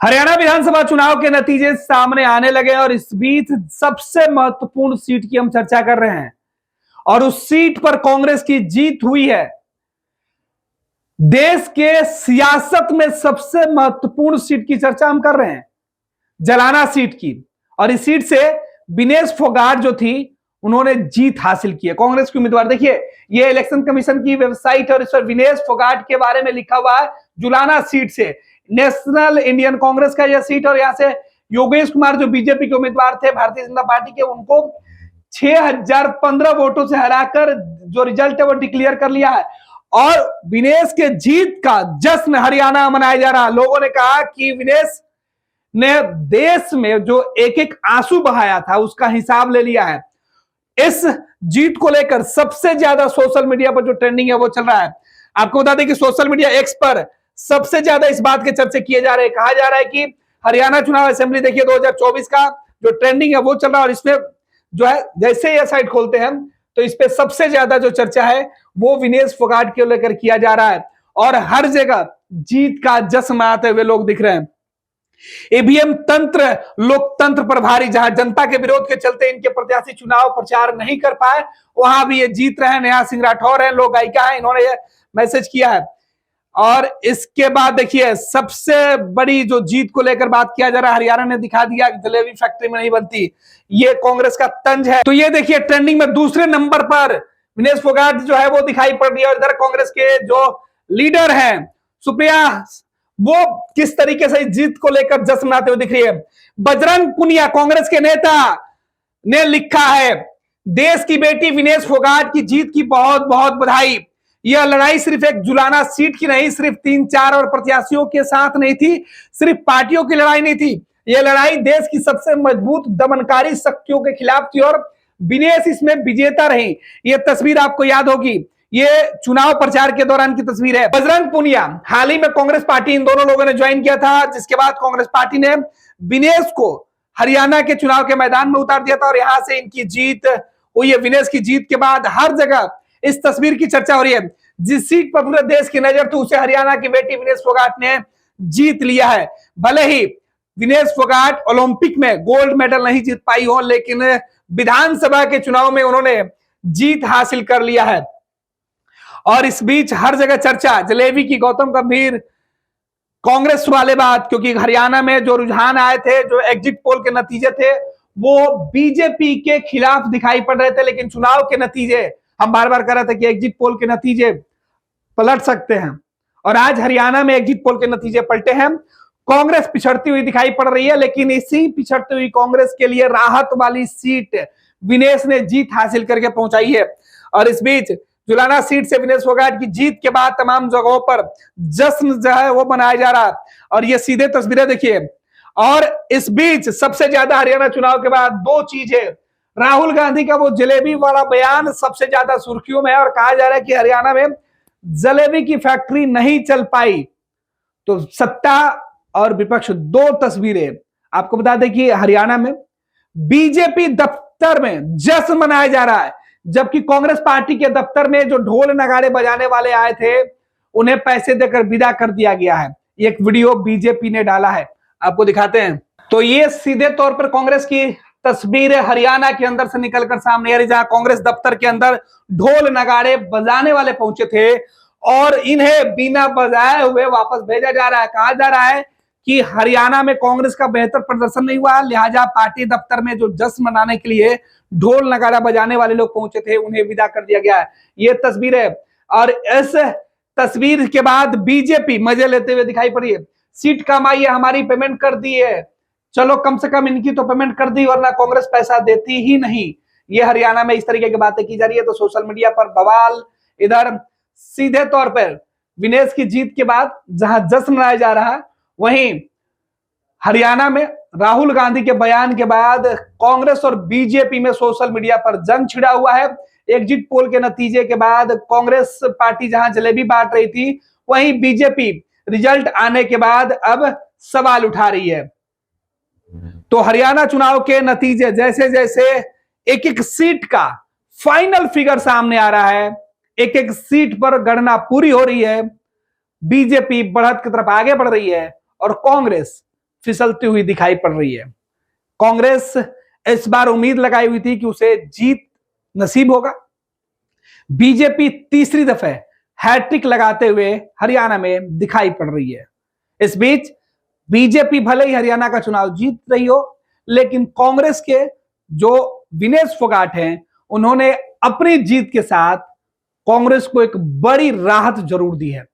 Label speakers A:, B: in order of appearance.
A: हरियाणा विधानसभा चुनाव के नतीजे सामने आने लगे और इस बीच सबसे महत्वपूर्ण सीट की हम चर्चा कर रहे हैं और उस सीट पर कांग्रेस की जीत हुई है। देश के सियासत में सबसे महत्वपूर्ण सीट की चर्चा हम कर रहे हैं, जलाना सीट की। और इस सीट से विनेश फोगाट जो थी उन्होंने जीत हासिल की है, कांग्रेस के उम्मीदवार। देखिए, ये इलेक्शन कमीशन की वेबसाइट और इस पर विनेश फोगाट के बारे में लिखा हुआ है। जुलाना सीट से नेशनल इंडियन कांग्रेस का यह सीट, और यहां से योगेश कुमार जो बीजेपी के उम्मीदवार थे भारतीय जनता पार्टी के, उनको 6015 वोटों से हराकर जो रिजल्ट है वो डिक्लेयर कर लिया है। और विनेश के जीत का जश्न हरियाणा मनाया जा रहा है। लोगों ने कहा कि विनेश ने देश में जो एक एक आंसू बहाया था उसका हिसाब ले लिया है। इस जीत को लेकर सबसे ज्यादा सोशल मीडिया पर जो ट्रेंडिंग है वो चल रहा है। आपको बता दें कि सोशल मीडिया एक्स पर सबसे ज्यादा इस बात के चर्चे किए जा रहे हैं। कहा जा रहा है कि हरियाणा चुनाव असेंबली देखिए 2024 का जो ट्रेंडिंग है वो चल रहा है, और इसमें जो है जैसे ये साइट खोलते हैं तो इस पे सबसे ज्यादा जो चर्चा है वो विनेश फोगाट को लेकर किया जा रहा है, और हर जगह जीत का जश्न मनाते हुए लोग दिख रहे हैं। ईवीएम तंत्र लोकतंत्र पर भारी, जहां जनता के विरोध के चलते इनके प्रत्याशी चुनाव प्रचार नहीं कर पाए, वहां भी ये जीत रहे हैं। नेहा सिंह राठौर है, लोक गायिका है, इन्होंने ये मैसेज किया है। और इसके बाद देखिए सबसे बड़ी जो जीत को लेकर बात किया जा रहा है, हरियाणा ने दिखा दिया कि जलेबी फैक्ट्री में नहीं बनती, ये कांग्रेस का तंज है। तो ये देखिए ट्रेंडिंग में दूसरे नंबर पर विनेश फोगाट जो है वो दिखाई पड़ रही है। और इधर कांग्रेस के जो लीडर हैं सुप्रिया, वो किस तरीके से इस जीत को लेकर जश्न मनाते हुए दिख रही है। बजरंग पुनिया कांग्रेस के नेता ने लिखा है, देश की बेटी विनेश फोगाट की जीत की बहुत बहुत बधाई। यह लड़ाई सिर्फ एक जुलाना सीट की नहीं, सिर्फ 3-4 और प्रत्याशियों के साथ नहीं थी, सिर्फ पार्टियों की लड़ाई नहीं थी, यह लड़ाई देश की सबसे मजबूत दमनकारी शक्तियों के खिलाफ थी, और विनेश इसमें विजेता रही। यह तस्वीर आपको याद होगी, ये चुनाव प्रचार के दौरान की तस्वीर है। बजरंग पुनिया हाल ही में कांग्रेस पार्टी इन दोनों लोगों ने ज्वाइन किया था, जिसके बाद कांग्रेस पार्टी ने विनेश को हरियाणा के चुनाव के मैदान में उतार दिया था, और यहां से इनकी जीत हुई है। विनेश की जीत के बाद हर जगह इस तस्वीर की चर्चा हो रही है। जिस सीट पर पूरे देश की नजर थी उसे हरियाणा की बेटी विनेश फोगाट ने जीत लिया है। भले ही विनेश फोगाट ओलंपिक में गोल्ड मेडल नहीं जीत पाई हो, लेकिन विधानसभा के चुनाव में उन्होंने जीत हासिल कर लिया है। और इस बीच हर जगह चर्चा जलेबी की, गौतम गंभीर कांग्रेस वाले बात, क्योंकि हरियाणा में जो रुझान आए थे, जो एग्जिट पोल के नतीजे थे, वो बीजेपी के खिलाफ दिखाई पड़ रहे थे। लेकिन चुनाव के नतीजे, हम बार बार कह रहे थे कि एग्जिट पोल के नतीजे पलट सकते हैं, और आज हरियाणा में एग्जिट पोल के नतीजे पलटे हैं। कांग्रेस पिछड़ती हुई दिखाई पड़ रही है, लेकिन इसी पिछड़ती हुई कांग्रेस के लिए राहत वाली सीट विनेश ने जीत हासिल करके पहुंचाई है। और इस बीच जुलाना सीट से विनेश फोगाट की जीत के बाद तमाम जगहों पर जश्न जो है वो मनाया जा रहा है, और ये सीधे तस्वीरें देखिए। और इस बीच सबसे ज्यादा हरियाणा चुनाव के बाद दो चीजें, राहुल गांधी का वो जलेबी वाला बयान सबसे ज्यादा सुर्खियों में है, और कहा जा रहा है कि हरियाणा में जलेबी की फैक्ट्री नहीं चल पाई। तो सत्ता और विपक्ष, दो तस्वीरें। आपको बता दें कि हरियाणा में बीजेपी दफ्तर में जश्न मनाया जा रहा है, जबकि कांग्रेस पार्टी के दफ्तर में जो ढोल नगाड़े बजाने वाले आए थे उन्हें पैसे देकर विदा कर दिया गया है। एक वीडियो बीजेपी ने डाला है, आपको दिखाते हैं। तो ये सीधे तौर पर कांग्रेस की तस्वीर हरियाणा के अंदर से निकलकर सामने आ रही, जहां कांग्रेस दफ्तर के अंदर ढोल नगाड़े बजाने वाले पहुंचे थे और इन्हें बिना बजाए हुए वापस भेजा जा रहा है। कहा जा रहा है कि हरियाणा में कांग्रेस का बेहतर प्रदर्शन नहीं हुआ, लिहाजा पार्टी दफ्तर में जो जश्न मनाने के लिए ढोल नगाड़ा बजाने वाले लोग पहुंचे थे उन्हें विदा कर दिया गया है। ये तस्वीर है, और इस तस्वीर के बाद बीजेपी मजे लेते हुए दिखाई पड़ी है। सीट कम आई है, हमारी पेमेंट कर दी है, चलो कम से कम इनकी तो पेमेंट कर दी, वरना कांग्रेस पैसा देती ही नहीं। ये हरियाणा में इस तरीके की बातें की जा रही है। तो सोशल मीडिया पर बवाल। इधर सीधे तौर पर विनेश की जीत के बाद जहां जश्न मनाया जा रहा है, वहीं हरियाणा में राहुल गांधी के बयान के बाद कांग्रेस और बीजेपी में सोशल मीडिया पर जंग छिड़ा हुआ है। एग्जिट पोल के नतीजे के बाद कांग्रेस पार्टी जहां जलेबी बांट रही थी, वहीं बीजेपी रिजल्ट आने के बाद अब सवाल उठा रही है। तो हरियाणा चुनाव के नतीजे जैसे जैसे एक एक सीट का फाइनल फिगर सामने आ रहा है, एक एक सीट पर गणना पूरी हो रही है, बीजेपी बढ़त की तरफ आगे बढ़ रही है और कांग्रेस फिसलती हुई दिखाई पड़ रही है। कांग्रेस इस बार उम्मीद लगाई हुई थी कि उसे जीत नसीब होगा। बीजेपी तीसरी दफे हैट्रिक लगाते हुए हरियाणा में दिखाई पड़ रही है। इस बीच बीजेपी भले ही हरियाणा का चुनाव जीत रही हो, लेकिन कांग्रेस के जो विनेश फोगाट हैं, उन्होंने अपनी जीत के साथ कांग्रेस को एक बड़ी राहत जरूर दी है।